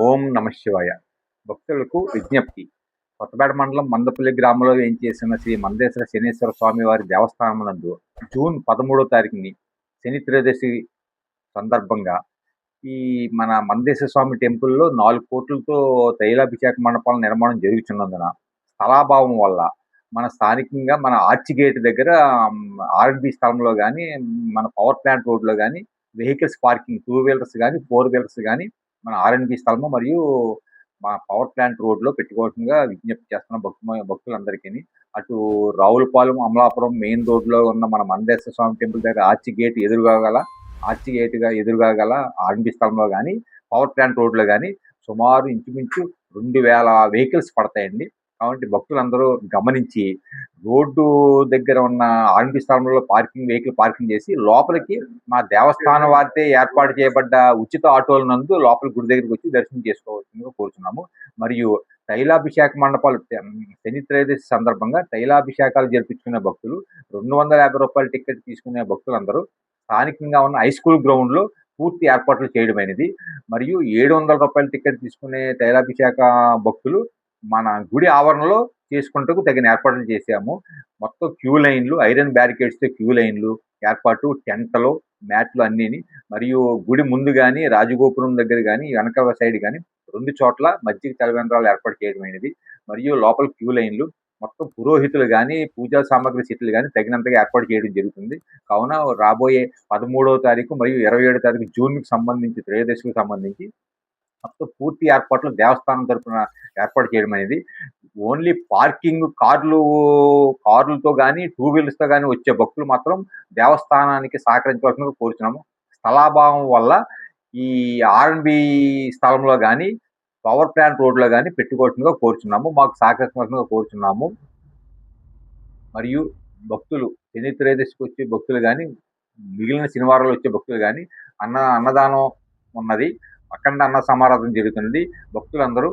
ఓం నమ శివాయ. భక్తులకు విజ్ఞప్తి. కొత్తపేట మండలం మందపల్లి గ్రామంలో వేంచేసిన శ్రీ మందేశ్వర శనీశ్వర స్వామి వారి దేవస్థానమునందు జూన్ 13వ తారీఖుని శని త్రయోదశి సందర్భంగా ఈ మన మందేశ్వర స్వామి టెంపుల్లో 4 కోట్లతో తైలాభిషేక మండపాల నిర్మాణం జరుగుతున్నందున స్థలాభావం వల్ల మన స్థానికంగా మన ఆర్చి గేట్ దగ్గర ఆర్ఎండ్బి స్థలంలో కానీ, మన పవర్ ప్లాంట్ రోడ్లో కానీ వెహికల్స్ పార్కింగ్ 2 వీలర్స్ కానీ 4 వీలర్స్ కానీ మన ఆర్ఎండ్బి స్థలము మరియు మా పవర్ ప్లాంట్ రోడ్లో పెట్టుకోవాల్సిందిగా విజ్ఞప్తి చేస్తున్న భక్తులందరికీ. అటు రావులపాలెం అమలాపురం మెయిన్ రోడ్లో ఉన్న మన మందేశ్వర స్వామి టెంపుల్ దగ్గర ఆర్చి గేట్గా ఎదురుగా గల ఆర్ఎండ్బి స్థలంలో కానీ, పవర్ ప్లాంట్ రోడ్లో కానీ సుమారు ఇంచుమించు 2000 వెహికల్స్ పడతాయండి. కాబట్టి భక్తులందరూ గమనించి రోడ్డు దగ్గర ఉన్న ఆర్ఎండ్బి స్థలంలో వెహికల్ పార్కింగ్ చేసి లోపలికి మా దేవస్థానం వారితే ఏర్పాటు చేయబడ్డ ఉచిత ఆటోల నందు లోపల గుడి దగ్గరికి వచ్చి దర్శనం చేసుకోవాల్సిందిగా కోరుతున్నాము. మరియు తైలాభిషేక మండపాలు శని త్రయోదశి సందర్భంగా తైలాభిషేకాలు జరిపించుకునే భక్తులు 250 రూపాయల టికెట్ తీసుకునే భక్తులందరూ స్థానికంగా ఉన్న హై స్కూల్ గ్రౌండ్లో పూర్తి ఏర్పాట్లు చేయడమైనది. మరియు 700 రూపాయల టికెట్ తీసుకునే తైలాభిషేక భక్తులు మన గుడి ఆవరణలో చేసుకుంటూ తగిన ఏర్పాట్లు చేశాము. మొత్తం క్యూ లైన్లు, ఐరన్ బ్యారికేడ్స్తో క్యూ లైన్లు ఏర్పాటు, టెంటలు, మ్యాట్లు అన్నీని. మరియు గుడి ముందు కానీ, రాజగోపురం దగ్గర కానీ, వెనక సైడ్ కానీ 2 చోట్ల మజ్జిగ చలవేంద్రాలు ఏర్పాటు చేయడమైనది. మరియు లోపల క్యూ లైన్లు, మొత్తం పురోహితులు కానీ, పూజా సామాగ్రి సెట్లు కానీ తగినంతగా ఏర్పాటు చేయడం జరుగుతుంది. కావున రాబోయే 13వ తారీఖు మరియు 27వ తారీఖు జూన్కి సంబంధించి త్రయోదశికి సంబంధించి మొత్తం పూర్తి ఏర్పాట్లు దేవస్థానం తరఫున ఏర్పాటు చేయడం అనేది. ఓన్లీ పార్కింగ్ కార్లతో కానీ, 2 వీలర్స్తో కానీ వచ్చే భక్తులు మాత్రం దేవస్థానానికి సహకరించవలసిందిగా కోరుచున్నాము. స్థలాభావం వల్ల ఈ ఆర్ఎండ్బి స్థలంలో కానీ, పవర్ ప్లాంట్ రోడ్లో కానీ పెట్టుకోవాల్సిందిగా కోరుచున్నాము. మాకు సహకరించవలసిందిగా కోరుచున్నాము. మరియు భక్తులు శని త్రయోదశికి వచ్చే భక్తులు కానీ, మిగిలిన శనివారాలు వచ్చే భక్తులు కానీ అన్నదానం ఉన్నది. అఖండ అన్న సమారాధన జరుగుతుంది. భక్తులందరూ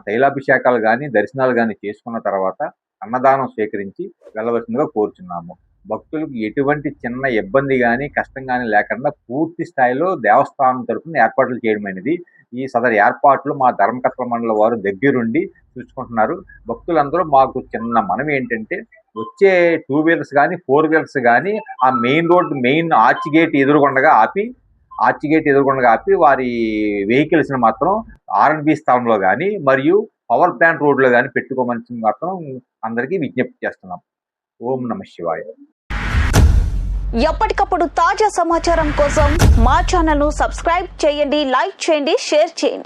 తైలాభిషేకాలు కానీ, దర్శనాలు కానీ చేసుకున్న తర్వాత అన్నదానం స్వీకరించి వెళ్ళవలసిందిగా కోరుచున్నాము. భక్తులకు ఎటువంటి చిన్న ఇబ్బంది కానీ, కష్టం కానీ లేకుండా పూర్తి స్థాయిలో దేవస్థానం తరఫున ఏర్పాట్లు చేయడమైనది. ఈ సదరు ఏర్పాట్లు మా ధర్మకర్తల మండలి వారు దగ్గరుండి చూసుకుంటున్నారు. భక్తులందరూ మాకు చిన్న మనవి ఏంటంటే, వచ్చే 2 వీలర్స్ కానీ, 4 వీలర్స్ కానీ ఆ మెయిన్ ఆర్చి గేట్ ఎదురుగుండగా ఆపి వారి వెహికల్స్ని మాత్రం ఆర్ఎండ్బి స్థలంలో కానీ, మరియు పవర్ ప్లాంట్ రోడ్లో కానీ పెట్టుకోమని మాత్రం అందరికీ విజ్ఞప్తి చేస్తున్నాం. ఓం నమ శివాయ. ఎప్పటికప్పుడు తాజా సమాచారం కోసం మా ఛానల్ ను సబ్స్క్రైబ్ చేయండి, లైక్ చేయండి, షేర్ చేయండి.